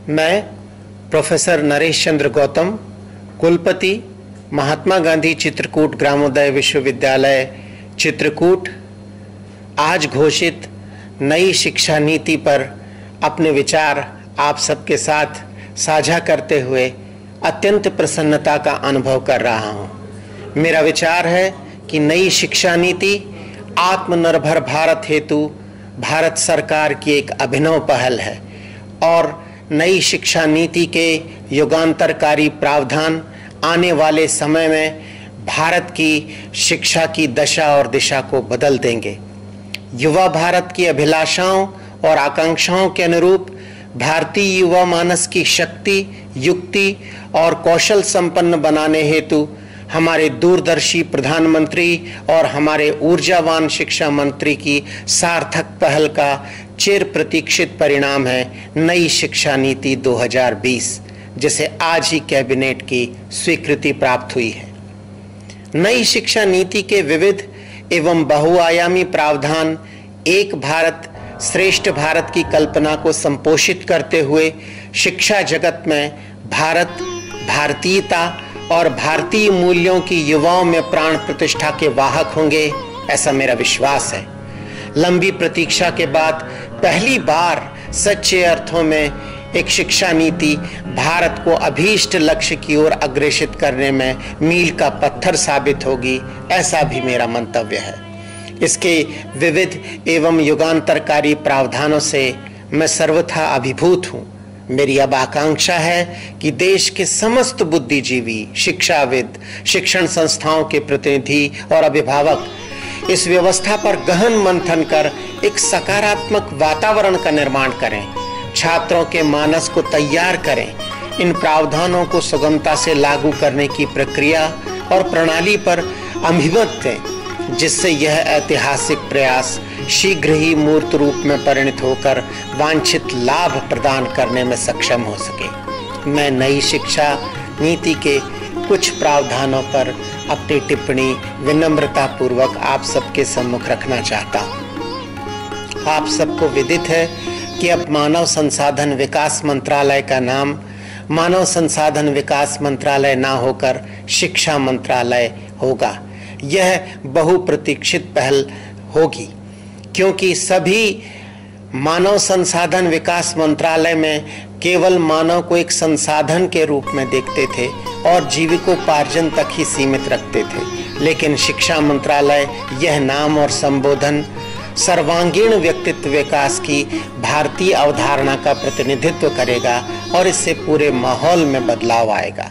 मैं प्रोफेसर नरेश चंद्र गौतम, कुलपति, महात्मा गांधी चित्रकूट ग्रामोदय विश्वविद्यालय चित्रकूट, आज घोषित नई शिक्षा नीति पर अपने विचार आप सबके साथ साझा करते हुए अत्यंत प्रसन्नता का अनुभव कर रहा हूँ। मेरा विचार है कि नई शिक्षा नीति आत्मनिर्भर भारत हेतु भारत सरकार की एक अभिनव पहल है और नई शिक्षा नीति के युगांतरकारी प्रावधान आने वाले समय में भारत की शिक्षा की दशा और दिशा को बदल देंगे। युवा भारत की अभिलाषाओं और आकांक्षाओं के अनुरूप भारतीय युवा मानस की शक्ति, युक्ति और कौशल संपन्न बनाने हेतु हमारे दूरदर्शी प्रधानमंत्री और हमारे ऊर्जावान शिक्षा मंत्री की सार्थक पहल का चिर प्रतीक्षित परिणाम है नई शिक्षा नीति 2020, जिसे आज ही कैबिनेट की स्वीकृति प्राप्त हुई है। नई शिक्षा नीति के विविध एवं बहुआयामी प्रावधान एक भारत श्रेष्ठ भारत की कल्पना को संपोषित करते हुए शिक्षा जगत में भारत, भारतीयता और भारतीय मूल्यों की युवाओं में प्राण प्रतिष्ठा के वाहक होंगे, ऐसा मेरा विश्वास है। लंबी प्रतीक्षा के बाद पहली बार सच्चे अर्थों में एक शिक्षा नीति भारत को अभीष्ट लक्ष्य की ओर अग्रेसित करने में मील का पत्थर साबित होगी, ऐसा भी मेरा मंतव्य है। इसके विविध एवं युगांतरकारी प्रावधानों से मैं सर्वथा अभिभूत हूँ। मेरी अब आकांक्षा है कि देश के समस्त बुद्धिजीवी, शिक्षाविद, शिक्षण संस्थाओं के प्रतिनिधि और अभिभावक इस व्यवस्था पर गहन मंथन कर एक सकारात्मक वातावरण का निर्माण करें, छात्रों के मानस को तैयार करें, इन प्रावधानों को सुगमता से लागू करने की प्रक्रिया और प्रणाली पर अभिमत दें, जिससे यह ऐतिहासिक प्रयास शीघ्र ही मूर्त रूप में परिणत होकर वांछित लाभ प्रदान करने में सक्षम हो सके। मैं नई शिक्षा नीति के कुछ प्रावधानों पर अपनी टिप्पणी विनम्रता पूर्वक आप सबके सम्मुख रखना चाहता हूँ। आप सबको विदित है कि अब मानव संसाधन विकास मंत्रालय का नाम मानव संसाधन विकास मंत्रालय ना होकर शिक्षा मंत्रालय होगा। यह बहुप्रतीक्षित पहल होगी, क्योंकि सभी मानव संसाधन विकास मंत्रालय में केवल मानव को एक संसाधन के रूप में देखते थे और जीविकोपार्जन तक ही सीमित रखते थे, लेकिन शिक्षा मंत्रालय यह नाम और संबोधन सर्वांगीण व्यक्तित्व विकास की भारतीय अवधारणा का प्रतिनिधित्व करेगा और इससे पूरे माहौल में बदलाव आएगा।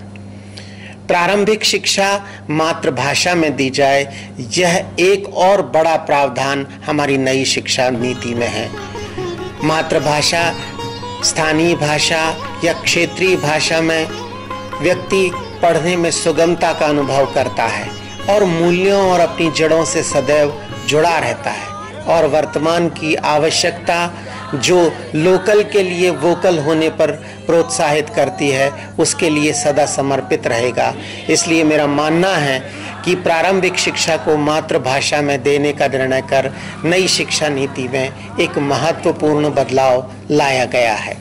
प्रारंभिक शिक्षा मातृभाषा में दी जाए, यह एक और बड़ा प्रावधान हमारी नई शिक्षा नीति में है। मातृभाषा, स्थानीय भाषा या क्षेत्रीय भाषा में व्यक्ति पढ़ने में सुगमता का अनुभव करता है और मूल्यों और अपनी जड़ों से सदैव जुड़ा रहता है और वर्तमान की आवश्यकता जो लोकल के लिए वोकल होने पर प्रोत्साहित करती है, उसके लिए सदा समर्पित रहेगा। इसलिए मेरा मानना है कि प्रारंभिक शिक्षा को मातृभाषा में देने का निर्णय कर नई शिक्षा नीति में एक महत्वपूर्ण बदलाव लाया गया है।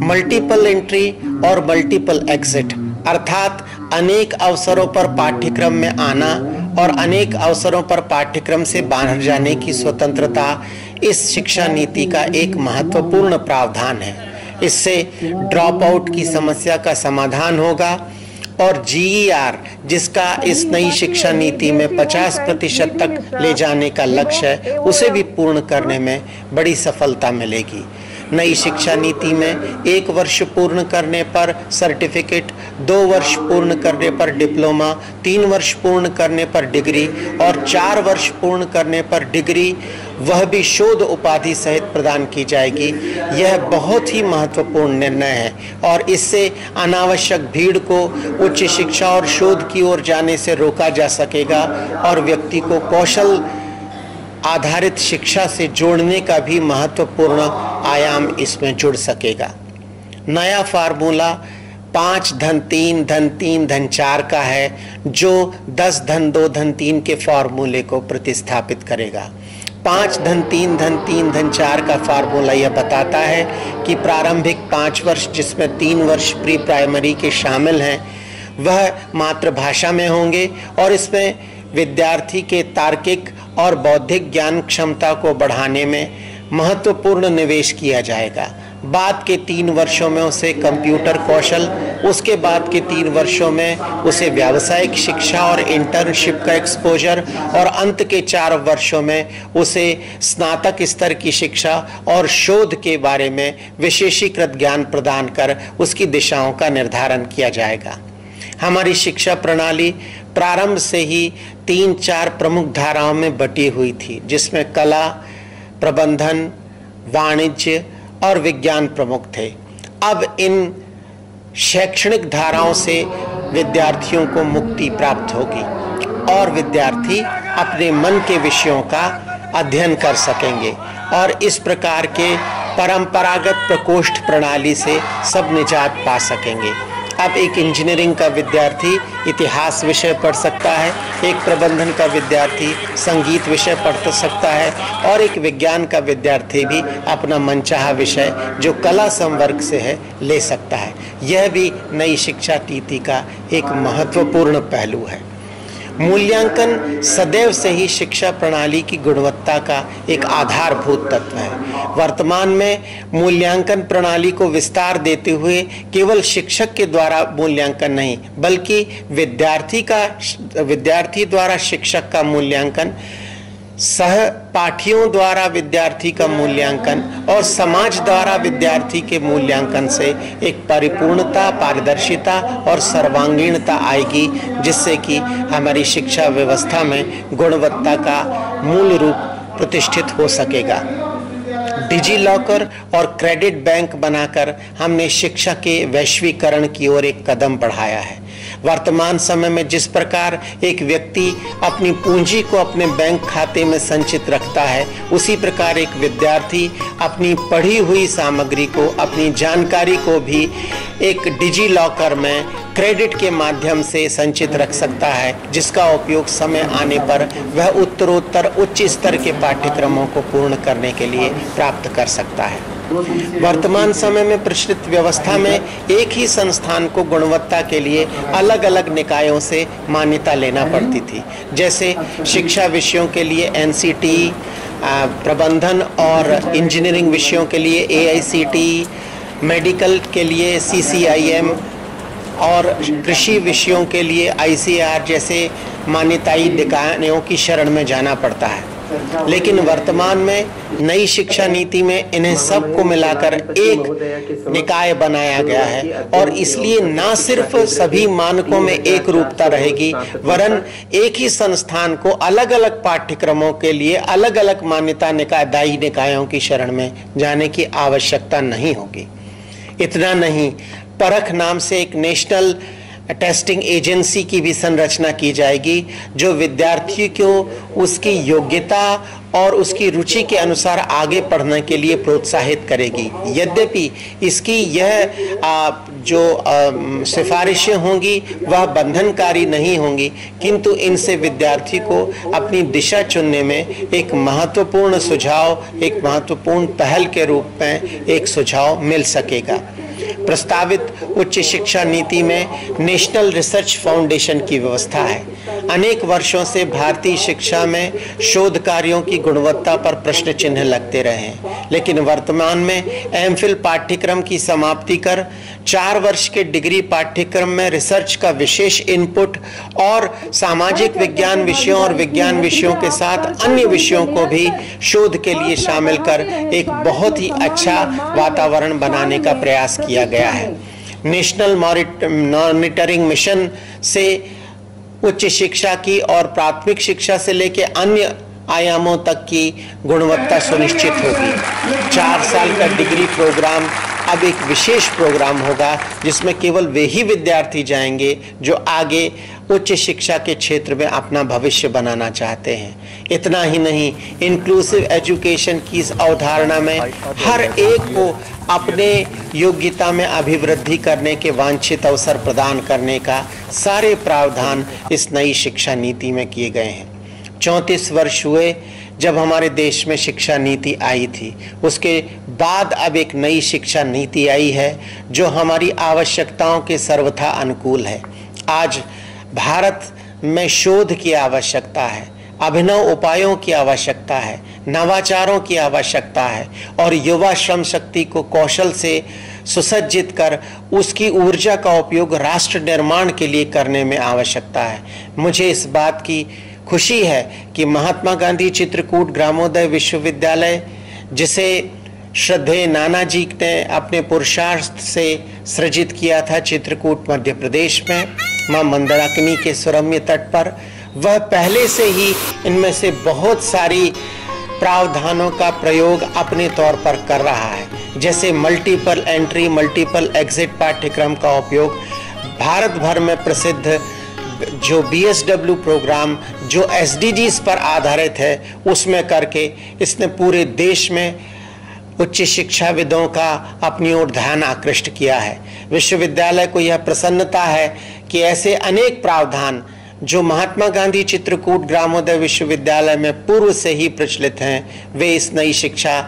मल्टीपल एंट्री और मल्टीपल एग्जिट अर्थात अनेक अवसरों पर पाठ्यक्रम में आना और अनेक अवसरों पर पाठ्यक्रम से बाहर जाने की स्वतंत्रता इस शिक्षा नीति का एक महत्वपूर्ण प्रावधान है। इससे ड्रॉप आउट की समस्या का समाधान होगा और GER, जिसका इस नई शिक्षा नीति में 50% तक ले जाने का लक्ष्य है, उसे भी पूर्ण करने में बड़ी सफलता मिलेगी। नई शिक्षा नीति में 1 वर्ष पूर्ण करने पर सर्टिफिकेट, 2 वर्ष पूर्ण करने पर डिप्लोमा, 3 वर्ष पूर्ण करने पर डिग्री और 4 वर्ष पूर्ण करने पर डिग्री, वह भी शोध उपाधि सहित प्रदान की जाएगी। यह बहुत ही महत्वपूर्ण निर्णय है और इससे अनावश्यक भीड़ को उच्च शिक्षा और शोध की ओर जाने से रोका जा सकेगा और व्यक्ति को कौशल आधारित शिक्षा से जोड़ने का भी महत्वपूर्ण आयाम इसमें जुड़ सकेगा। नया फार्मूला 5 धन 3 धन 3 धन 4 का है, जो 10 धन 2 धन 3 के फार्मूले को प्रतिस्थापित करेगा। 5 धन 3 धन 3 धन 4 का फार्मूला यह बताता है कि प्रारंभिक 5 वर्ष, जिसमें 3 वर्ष प्री प्राइमरी के शामिल हैं, वह मातृभाषा में होंगे और इसमें विद्यार्थी के तार्किक और बौद्धिक ज्ञान क्षमता को बढ़ाने में महत्वपूर्ण निवेश किया जाएगा। बाद के 3 वर्षों में उसे कंप्यूटर कौशल, उसके बाद के 3 वर्षों में उसे व्यावसायिक शिक्षा और इंटर्नशिप का एक्सपोजर, और अंत के 4 वर्षों में उसे स्नातक स्तर की शिक्षा और शोध के बारे में विशेषीकृत ज्ञान प्रदान कर उसकी दिशाओं का निर्धारण किया जाएगा। हमारी शिक्षा प्रणाली प्रारंभ से ही 3-4 प्रमुख धाराओं में बटी हुई थी, जिसमें कला, प्रबंधन, वाणिज्य और विज्ञान प्रमुख थे। अब इन शैक्षणिक धाराओं से विद्यार्थियों को मुक्ति प्राप्त होगी और विद्यार्थी अपने मन के विषयों का अध्ययन कर सकेंगे और इस प्रकार के परंपरागत प्रकोष्ठ प्रणाली से सब निजात पा सकेंगे। अब एक इंजीनियरिंग का विद्यार्थी इतिहास विषय पढ़ सकता है, एक प्रबंधन का विद्यार्थी संगीत विषय पढ़ सकता है और एक विज्ञान का विद्यार्थी भी अपना मनचाहा विषय जो कला संवर्ग से है ले सकता है। यह भी नई शिक्षा नीति का एक महत्वपूर्ण पहलू है। मूल्यांकन सदैव से ही शिक्षा प्रणाली की गुणवत्ता का एक आधारभूत तत्व है। वर्तमान में मूल्यांकन प्रणाली को विस्तार देते हुए केवल शिक्षक के द्वारा मूल्यांकन नहीं, बल्कि विद्यार्थी द्वारा शिक्षक का मूल्यांकन, सहपाठियों द्वारा विद्यार्थी का मूल्यांकन और समाज द्वारा विद्यार्थी के मूल्यांकन से एक परिपूर्णता, पारदर्शिता और सर्वांगीणता आएगी, जिससे कि हमारी शिक्षा व्यवस्था में गुणवत्ता का मूल रूप प्रतिष्ठित हो सकेगा। डिजी लॉकर और क्रेडिट बैंक बनाकर हमने शिक्षा के वैश्वीकरण की ओर एक कदम बढ़ाया है। वर्तमान समय में जिस प्रकार एक व्यक्ति अपनी पूंजी को अपने बैंक खाते में संचित रखता है, उसी प्रकार एक विद्यार्थी अपनी पढ़ी हुई सामग्री को, अपनी जानकारी को भी एक डिजी लॉकर में क्रेडिट के माध्यम से संचित रख सकता है, जिसका उपयोग समय आने पर वह उत्तरोत्तर उच्च स्तर के पाठ्यक्रमों को पूर्ण करने के लिए प्राप्त कर सकता है। वर्तमान समय में प्रचलित व्यवस्था में एक ही संस्थान को गुणवत्ता के लिए अलग अलग निकायों से मान्यता लेना पड़ती थी, जैसे शिक्षा विषयों के लिए एनसीटी, प्रबंधन और इंजीनियरिंग विषयों के लिए एआईसीटी, मेडिकल के लिए सीसीआईएम और कृषि विषयों के लिए आईसीआर जैसे मान्यताई निकायों की शरण में जाना पड़ता है। लेकिन वर्तमान में नई शिक्षा नीति में इन्हें सबको मिलाकर एक निकाय बनाया गया है और इसलिए न सिर्फ सभी मानकों में एक रूपता रहेगी, वरन एक ही संस्थान को अलग अलग पाठ्यक्रमों के लिए अलग अलग मान्यता निकायदायी निकायों की शरण में जाने की आवश्यकता नहीं होगी। इतना नहीं, परख नाम से एक नेशनल टेस्टिंग एजेंसी की भी संरचना की जाएगी, जो विद्यार्थी को उसकी योग्यता और उसकी रुचि के अनुसार आगे पढ़ने के लिए प्रोत्साहित करेगी। यद्यपि इसकी यह जो सिफारिशें होंगी वह बंधनकारी नहीं होंगी, किंतु इनसे विद्यार्थी को अपनी दिशा चुनने में एक महत्वपूर्ण सुझाव, एक महत्वपूर्ण पहल के रूप में एक सुझाव मिल सकेगा। प्रस्तावित उच्च शिक्षा नीति में नेशनल रिसर्च फाउंडेशन की व्यवस्था है। अनेक वर्षों से भारतीय शिक्षा में शोध कार्यों की गुणवत्ता पर प्रश्न चिन्ह लगते रहे हैं, लेकिन वर्तमान में एमफिल पाठ्यक्रम की समाप्ति कर 4 वर्ष के डिग्री पाठ्यक्रम में रिसर्च का विशेष इनपुट और सामाजिक विज्ञान विषयों और विज्ञान विषयों के साथ अन्य विषयों को भी शोध के लिए शामिल कर एक बहुत ही अच्छा वातावरण बनाने का प्रयास किया गया है। नेशनल मॉनिटरिंग मिशन से उच्च शिक्षा की और प्राथमिक शिक्षा से लेकर अन्य आयामों तक की गुणवत्ता सुनिश्चित होगी। 4 साल का डिग्री प्रोग्राम अब एक विशेष प्रोग्राम होगा, जिसमें केवल वे ही विद्यार्थी जाएंगे जो आगे उच्च शिक्षा के क्षेत्र में अपना भविष्य बनाना चाहते हैं। इतना ही नहीं, इंक्लूसिव एजुकेशन की इस अवधारणा में हर एक को अपने योग्यता में अभिवृद्धि करने के वांछित अवसर प्रदान करने का सारे प्रावधान इस नई शिक्षा नीति में किए गए हैं। 34 वर्ष हुए जब हमारे देश में शिक्षा नीति आई थी। उसके बाद अब एक नई शिक्षा नीति आई है जो हमारी आवश्यकताओं के सर्वथा अनुकूल है। आज भारत में शोध की आवश्यकता है, अभिनव उपायों की आवश्यकता है, नवाचारों की आवश्यकता है और युवा श्रम शक्ति को कौशल से सुसज्जित कर उसकी ऊर्जा का उपयोग राष्ट्र निर्माण के लिए करने में आवश्यकता है। मुझे इस बात की खुशी है कि महात्मा गांधी चित्रकूट ग्रामोदय विश्वविद्यालय, जिसे श्रद्धेय नानाजी ने अपने पुरुषार्थ से सृजित किया था चित्रकूट मध्य प्रदेश में मां मंदाकिनी के सुरम्य तट पर, वह पहले से ही इनमें से बहुत सारी प्रावधानों का प्रयोग अपने तौर पर कर रहा है। जैसे मल्टीपल एंट्री मल्टीपल एग्जिट पाठ्यक्रम का उपयोग भारत भर में प्रसिद्ध जो BSW प्रोग्राम जो SDGs पर आधारित है उसमें करके इसने पूरे देश में उच्च शिक्षाविदों का अपनी ओर ध्यान आकृष्ट किया है। विश्वविद्यालय को यह प्रसन्नता है कि ऐसे अनेक प्रावधान जो महात्मा गांधी चित्रकूट ग्रामोदय विश्वविद्यालय में पूर्व से ही प्रचलित हैं, वे इस नई शिक्षा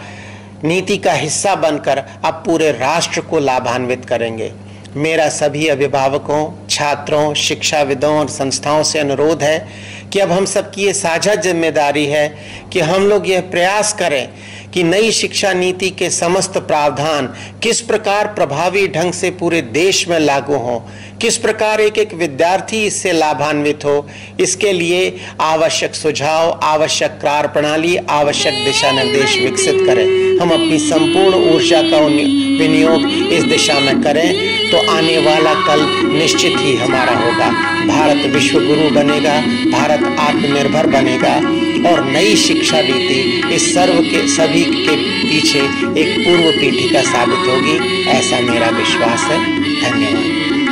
नीति का हिस्सा बनकर अब पूरे राष्ट्र को लाभान्वित करेंगे। मेरा सभी अभिभावकों, छात्रों, शिक्षाविदों और संस्थाओं से अनुरोध है कि अब हम सबकी ये साझा जिम्मेदारी है कि हम लोग यह प्रयास करें कि नई शिक्षा नीति के समस्त प्रावधान किस प्रकार प्रभावी ढंग से पूरे देश में लागू हों, किस प्रकार एक एक विद्यार्थी इससे लाभान्वित हो, इसके लिए आवश्यक सुझाव, आवश्यक कार्य प्रणाली, आवश्यक दिशा निर्देश विकसित करें। हम अपनी संपूर्ण ऊर्जा का विनियोग इस दिशा में करें तो आने वाला कल निश्चित ही हमारा होगा। भारत विश्व गुरु बनेगा, भारत आत्मनिर्भर बनेगा और नई शिक्षा नीति इस सभी के पीछे एक पूर्व पीठिका साबित होगी, ऐसा मेरा विश्वास है। धन्यवाद।